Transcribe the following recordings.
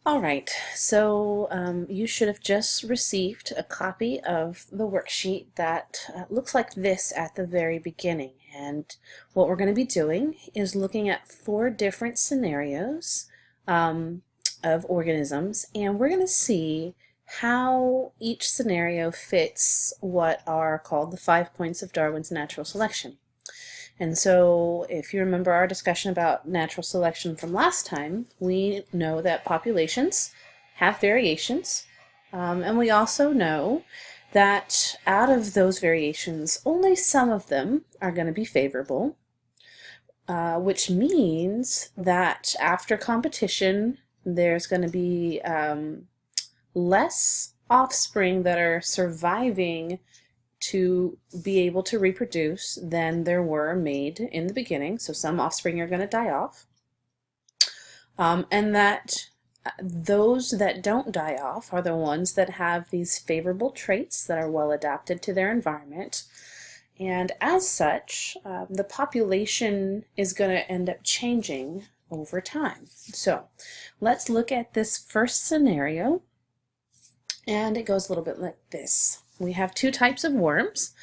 All right, so you should have just received a copy of the worksheet that looks like this at the very beginning. And what we're going to be doing is looking at 4 different scenarios of organisms, and we're going to see how each scenario fits what are called the 5 points of Darwin's natural selection. And so if you remember our discussion about natural selection from last time, we know that populations have variations, and we also know that out of those variations, only some of them are going to be favorable, which means that after competition, there's going to be less offspring that are surviving to be able to reproduce than there were made in the beginning. So some offspring are going to die off. And that those that don't die off are the ones that have these favorable traits that are well adapted to their environment. And as such, the population is going to end up changing over time. So let's look at this first scenario. And it goes a little bit like this. We have 2 types of worms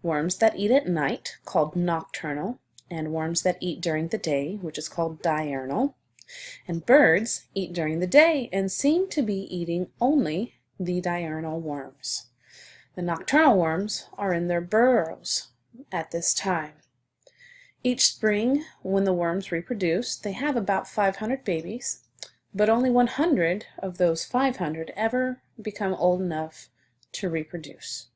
that eat at night, called nocturnal, and worms that eat during the day, which is called diurnal. And birds eat during the day and seem to be eating only the diurnal worms. The nocturnal worms are in their burrows at this time. Each spring, when the worms reproduce, they have about 500 babies, but only 100 of those 500 ever become old enough to reproduce.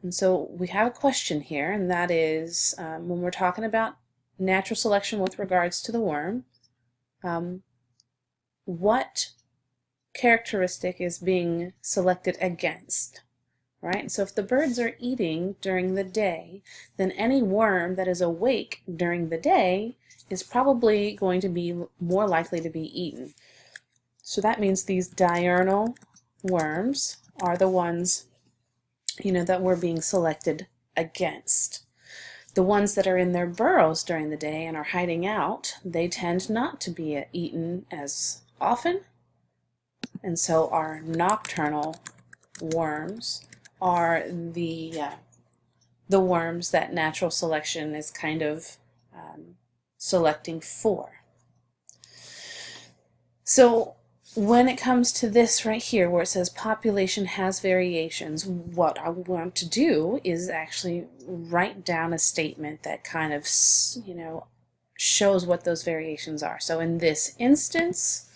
And so we have a question here, and that is when we're talking about natural selection with regards to the worm, what characteristic is being selected against, right? So if the birds are eating during the day, then any worm that is awake during the day is probably going to be more likely to be eaten. So that means these diurnal worms are the ones, that we're being selected against. The ones that are in their burrows during the day and are hiding out, they tend not to be eaten as often. And so our nocturnal worms are the worms that natural selection is kind of selecting for. So when it comes to this right here where it says population has variations, what I want to do is actually write down a statement that kind of shows what those variations are. So in this instance,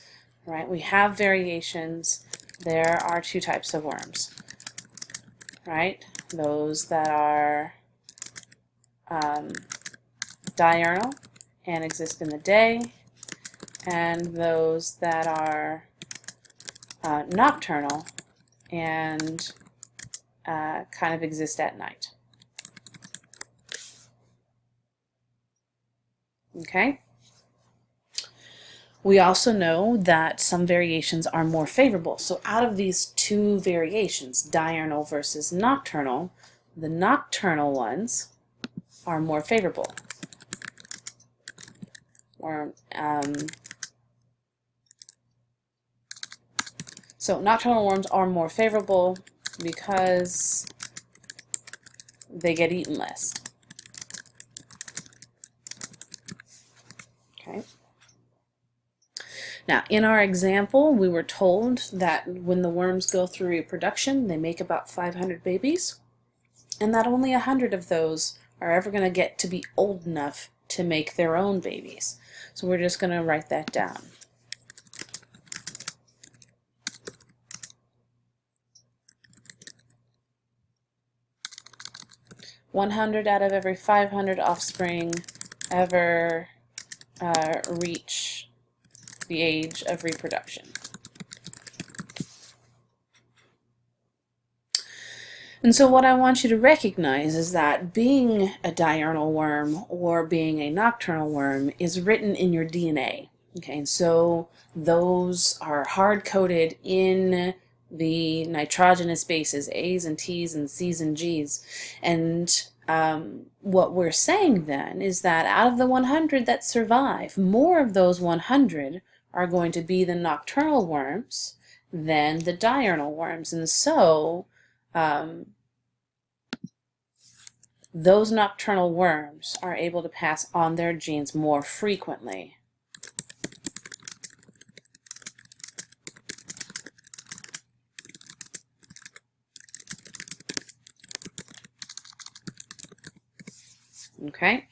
right, we have variations. There are 2 types of worms, right? Those that are diurnal and exist in the day, and those that are nocturnal and kind of exist at night. Okay? We also know that some variations are more favorable. So out of these 2 variations, diurnal versus nocturnal, the nocturnal ones are more favorable. So nocturnal worms are more favorable because they get eaten less. Okay. Now, in our example, we were told that when the worms go through reproduction, they make about 500 babies, and that only 100 of those are ever going to get to be old enough to make their own babies. So we're just going to write that down. "100 out of every 500 offspring ever reach the age of reproduction." And so what I want you to recognize is that being a diurnal worm or being a nocturnal worm is written in your DNA. Okay, and so those are hard-coded in the nitrogenous bases, A's and T's and C's and G's. And what we're saying then is that out of the 100 that survive, more of those 100 are going to be the nocturnal worms than the diurnal worms. And so those nocturnal worms are able to pass on their genes more frequently. Okay,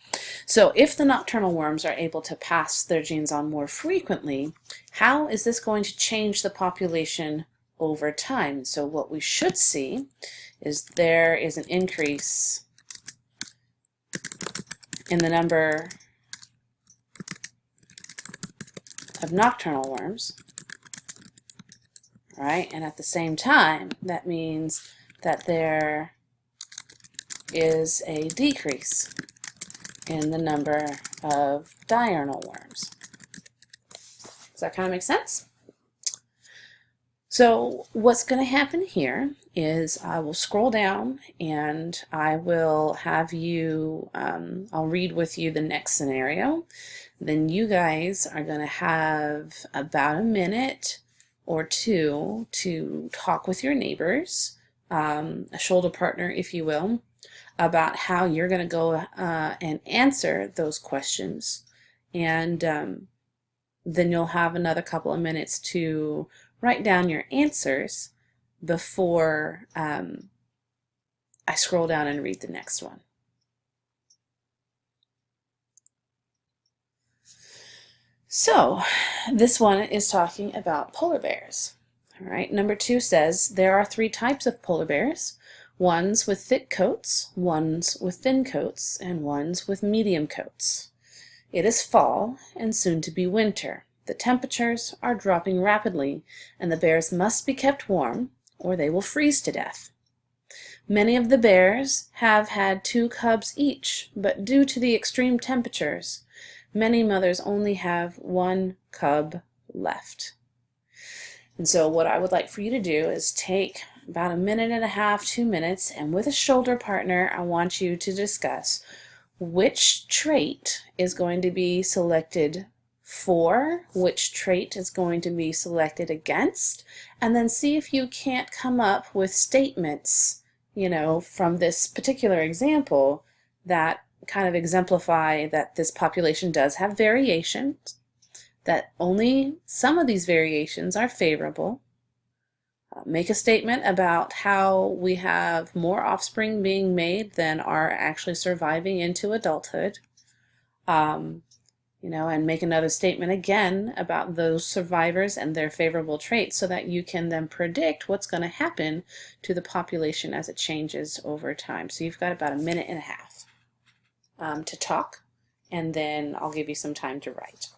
so if the nocturnal worms are able to pass their genes on more frequently, how is this going to change the population over time? So what we should see is there is an increase in the number of nocturnal worms, right? And at the same time, that means that there is a decrease in the number of diurnal worms. Does that kind of make sense? So what's going to happen here is I will scroll down and I will have you, I'll read with you the next scenario. Then you guys are going to have about a minute or two to talk with your neighbors, a shoulder partner if you will, about how you're going to go and answer those questions. And then you'll have another couple of minutes to write down your answers before I scroll down and read the next one. So this one is talking about polar bears. All right, number 2 says there are 3 types of polar bears: ones with thick coats, ones with thin coats, and ones with medium coats. It is fall and soon to be winter. The temperatures are dropping rapidly, and the bears must be kept warm or they will freeze to death. Many of the bears have had 2 cubs each, but due to the extreme temperatures, many mothers only have 1 cub left. And so what I would like for you to do is take about a minute and a half, 2 minutes, and with a shoulder partner, I want you to discuss which trait is going to be selected for, which trait is going to be selected against, and then see if you can't come up with statements, from this particular example that kind of exemplify that this population does have variations, that only some of these variations are favorable. Make a statement about how we have more offspring being made than are actually surviving into adulthood. And make another statement again about those survivors and their favorable traits so that you can then predict what's going to happen to the population as it changes over time. So you've got about a minute and a half to talk, and then I'll give you some time to write.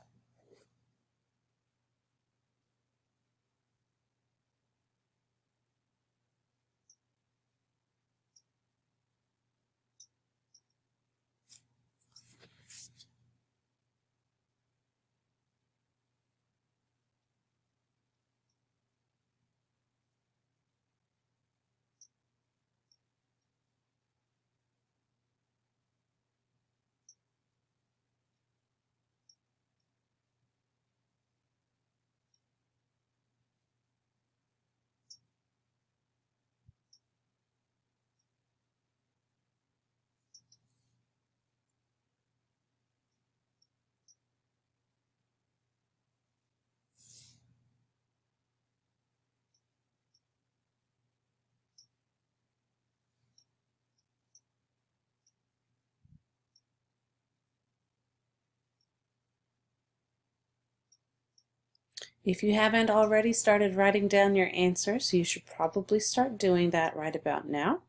If you haven't already started writing down your answers, you should probably start doing that right about now.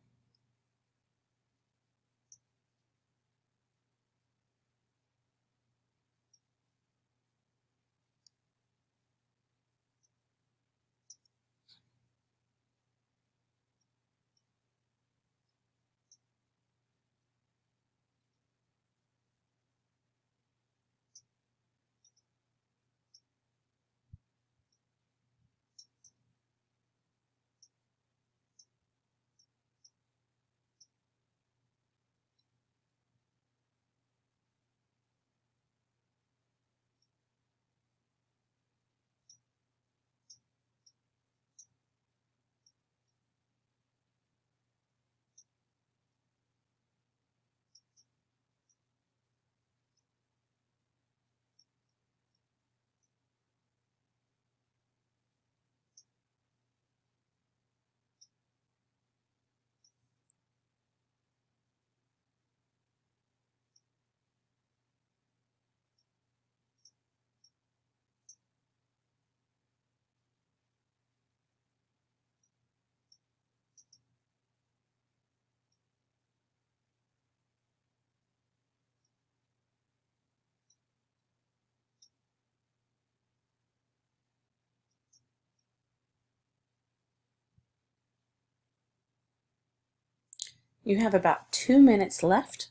You have about 2 minutes left.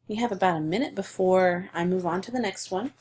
You have about a minute before I move on to the next one.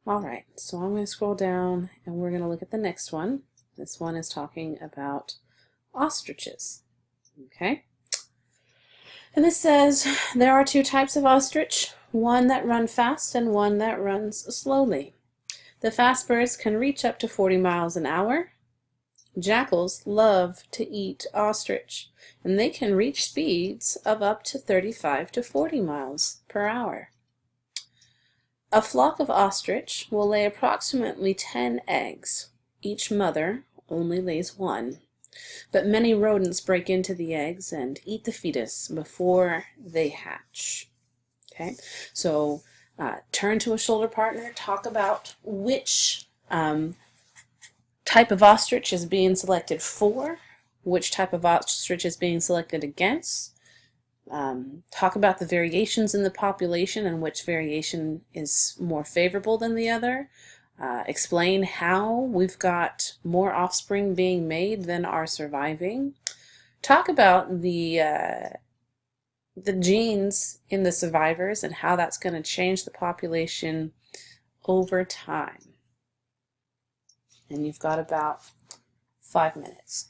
All right, so I'm going to scroll down and we're going to look at the next one. This one is talking about ostriches. Okay, and this says there are two types of ostrich, one that run fast and one that runs slowly. The fast birds can reach up to 40 miles an hour. Jackals love to eat ostrich, and they can reach speeds of up to 35 to 40 miles per hour. A flock of ostrich will lay approximately 10 eggs. Each mother only lays one, but many rodents break into the eggs and eat the fetus before they hatch. Okay, so turn to a shoulder partner, talk about which type of ostrich is being selected for, which type of ostrich is being selected against. Talk about the variations in the population and which variation is more favorable than the other. Explain how we've got more offspring being made than are surviving. Talk about the genes in the survivors and how that's going to change the population over time. And you've got about 5 minutes.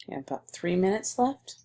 You have about 3 minutes left.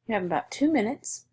You have about 2 minutes.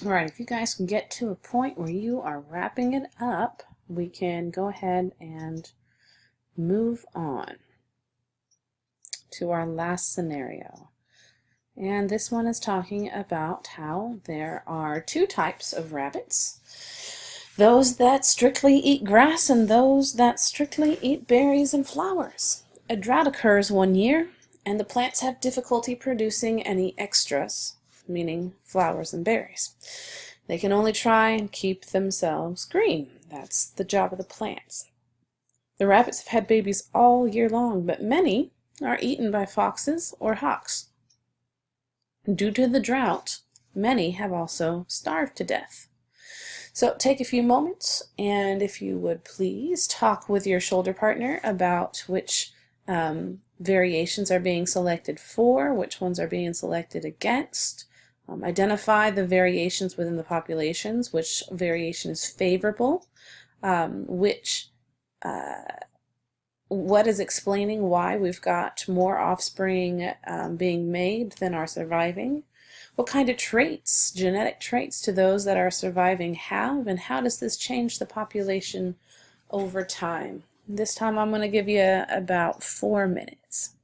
All right, if you guys can get to a point where you are wrapping it up, we can go ahead and move on to our last scenario. And this one is talking about how there are two types of rabbits. Those that strictly eat grass and those that strictly eat berries and flowers. A drought occurs one year, and the plants have difficulty producing any extras, meaning flowers and berries. They can only try and keep themselves green. That's the job of the plants. The rabbits have had babies all year long, but many are eaten by foxes or hawks. Due to the drought, many have also starved to death. So take a few moments, and if you would please talk with your shoulder partner about which variations are being selected for, which ones are being selected against. Identify the variations within the populations, which variation is favorable, which what is explaining why we've got more offspring being made than are surviving. What kind of traits, genetic traits, do those that are surviving have, and how does this change the population over time? This time I'm going to give you about 4 minutes.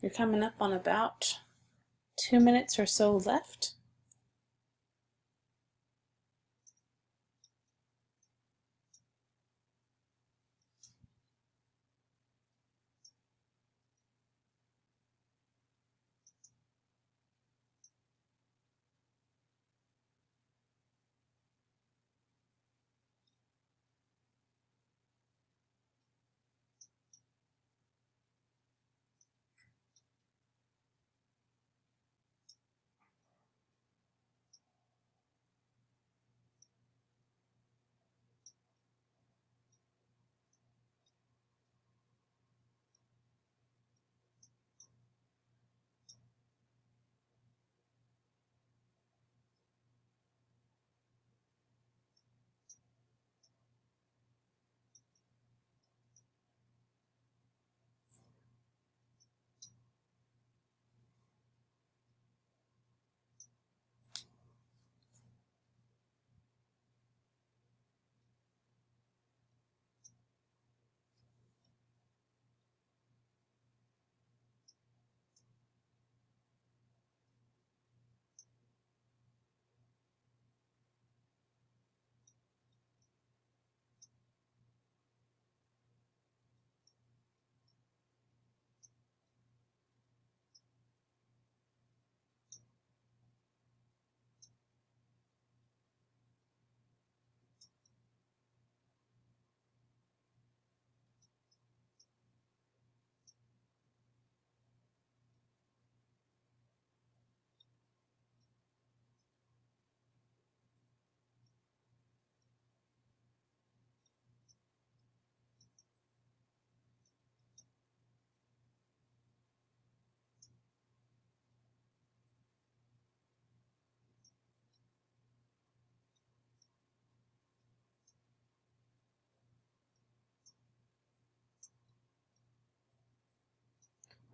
You're coming up on about 2 minutes or so left.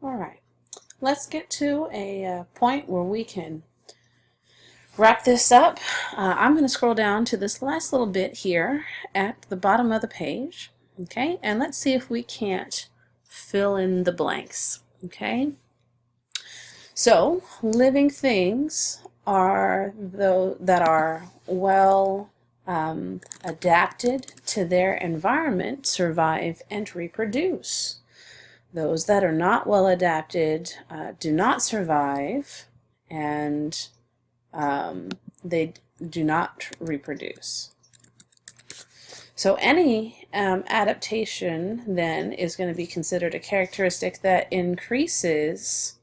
All right, let's get to a point where we can wrap this up. I'm going to scroll down to this last little bit here at the bottom of the page, okay, and let's see if we can't fill in the blanks, okay. So living things are those that are well adapted to their environment survive and reproduce. Those that are not well adapted do not survive, and they do not reproduce. So any adaptation then is going to be considered a characteristic that increases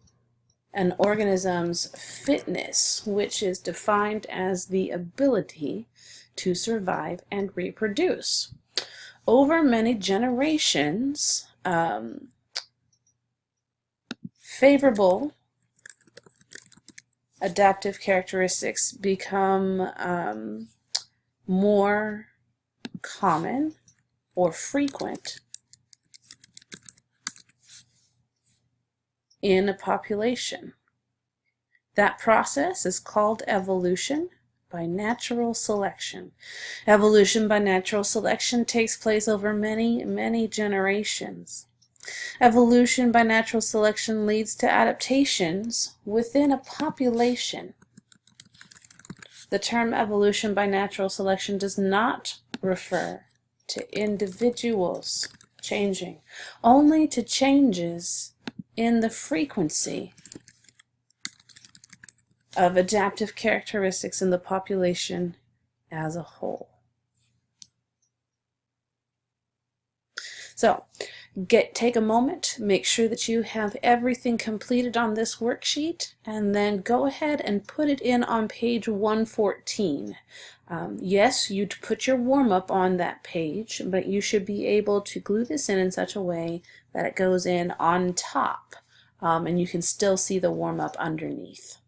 an organism's fitness, which is defined as the ability to survive and reproduce. Over many generations, favorable adaptive characteristics become more common or frequent in a population. That process is called evolution by natural selection. Evolution by natural selection takes place over many, many generations. Evolution by natural selection leads to adaptations within a population. The term evolution by natural selection does not refer to individuals changing, only to changes in the frequency of adaptive characteristics in the population as a whole. So, take a moment, make sure that you have everything completed on this worksheet, and then go ahead and put it in on page 114. Yes, you'd put your warm-up on that page, but you should be able to glue this in such a way that it goes in on top, and you can still see the warm-up underneath.